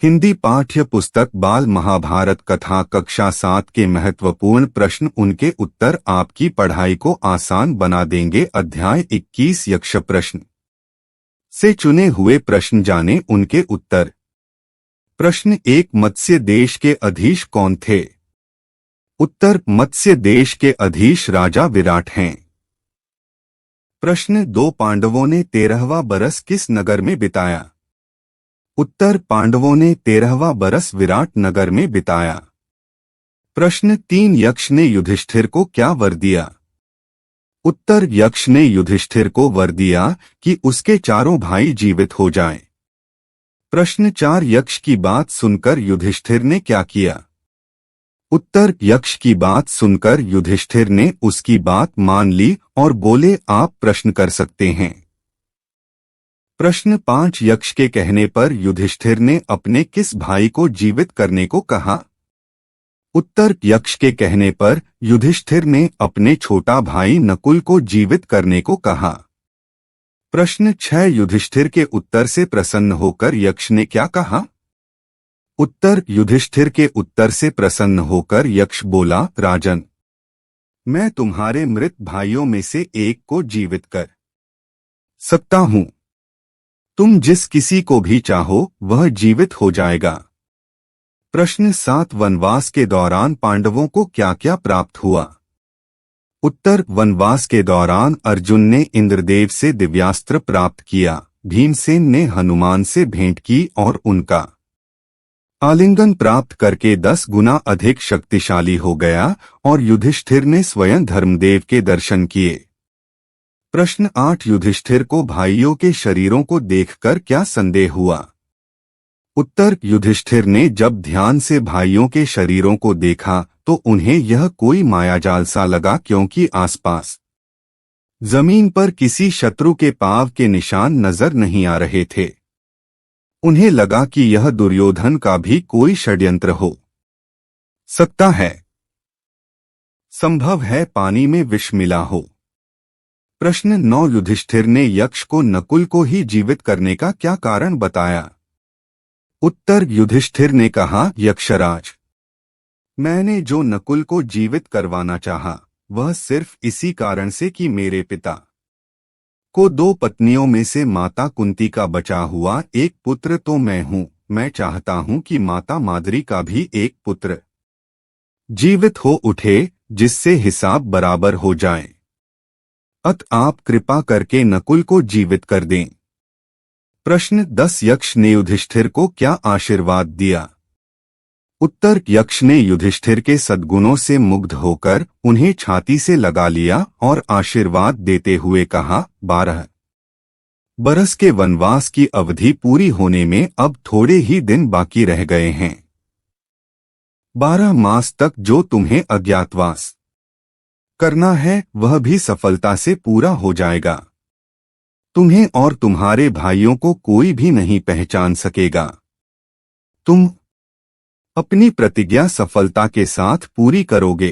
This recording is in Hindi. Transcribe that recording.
हिंदी पाठ्य पुस्तक बाल महाभारत कथा कक्षा 7 के महत्वपूर्ण प्रश्न उनके उत्तर आपकी पढ़ाई को आसान बना देंगे। अध्याय 21 यक्ष प्रश्न से चुने हुए प्रश्न जाने उनके उत्तर। प्रश्न 1 मत्स्य देश के अधीश कौन थे? उत्तर मत्स्य देश के अधीश राजा विराट हैं। प्रश्न 2 पांडवों ने 13वां बरस किस नगर में बिताया? उत्तर पांडवों ने 13वां बरस विराट नगर में बिताया। प्रश्न 3 यक्ष ने युधिष्ठिर को क्या वर दिया? उत्तर यक्ष ने युधिष्ठिर को वर दिया कि उसके चारों भाई जीवित हो जाएं। प्रश्न 4 यक्ष की बात सुनकर युधिष्ठिर ने क्या किया? उत्तर यक्ष की बात सुनकर युधिष्ठिर ने उसकी बात मान ली और बोले आप प्रश्न कर सकते हैं। प्रश्न 5 यक्ष के कहने पर युधिष्ठिर ने अपने किस भाई को जीवित करने को कहा? उत्तर यक्ष के कहने पर युधिष्ठिर ने अपने छोटा भाई नकुल को जीवित करने को कहा। प्रश्न 6 युधिष्ठिर के उत्तर से प्रसन्न होकर यक्ष ने क्या कहा? उत्तर युधिष्ठिर के उत्तर से प्रसन्न होकर यक्ष बोला राजन, मैं तुम्हारे मृत भाइयों में से एक को जीवित कर सकता हूं। तुम जिस किसी को भी चाहो वह जीवित हो जाएगा। प्रश्न 7 वनवास के दौरान पांडवों को क्या क्या प्राप्त हुआ? उत्तर वनवास के दौरान अर्जुन ने इंद्रदेव से दिव्यास्त्र प्राप्त किया, भीमसेन ने हनुमान से भेंट की और उनका आलिंगन प्राप्त करके 10 गुना अधिक शक्तिशाली हो गया और युधिष्ठिर ने स्वयं धर्मदेव के दर्शन किए। प्रश्न 8 युधिष्ठिर को भाइयों के शरीरों को देखकर क्या संदेह हुआ? उत्तर युधिष्ठिर ने जब ध्यान से भाइयों के शरीरों को देखा तो उन्हें यह कोई मायाजाल सा लगा, क्योंकि आसपास जमीन पर किसी शत्रु के पांव के निशान नजर नहीं आ रहे थे। उन्हें लगा कि यह दुर्योधन का भी कोई षड्यंत्र हो सकता है। संभव है पानी में विष मिला हो। प्रश्न 9 युधिष्ठिर ने यक्ष को नकुल को ही जीवित करने का क्या कारण बताया? उत्तर युधिष्ठिर ने कहा यक्षराज, मैंने जो नकुल को जीवित करवाना चाहा वह सिर्फ इसी कारण से कि मेरे पिता को 2 पत्नियों में से माता कुंती का बचा हुआ एक पुत्र तो मैं हूं। मैं चाहता हूं कि माता माद्री का भी एक पुत्र जीवित हो उठे, जिससे हिसाब बराबर हो जाए। अत आप कृपा करके नकुल को जीवित कर दें। प्रश्न 10 यक्ष ने युधिष्ठिर को क्या आशीर्वाद दिया? उत्तर यक्ष ने युधिष्ठिर के सद्गुणों से मुग्ध होकर उन्हें छाती से लगा लिया और आशीर्वाद देते हुए कहा 12 बरस के वनवास की अवधि पूरी होने में अब थोड़े ही दिन बाकी रह गए हैं। 12 मास तक जो तुम्हें अज्ञातवास करना है वह भी सफलता से पूरा हो जाएगा। तुम्हें और तुम्हारे भाइयों को कोई भी नहीं पहचान सकेगा। तुम अपनी प्रतिज्ञा सफलता के साथ पूरी करोगे।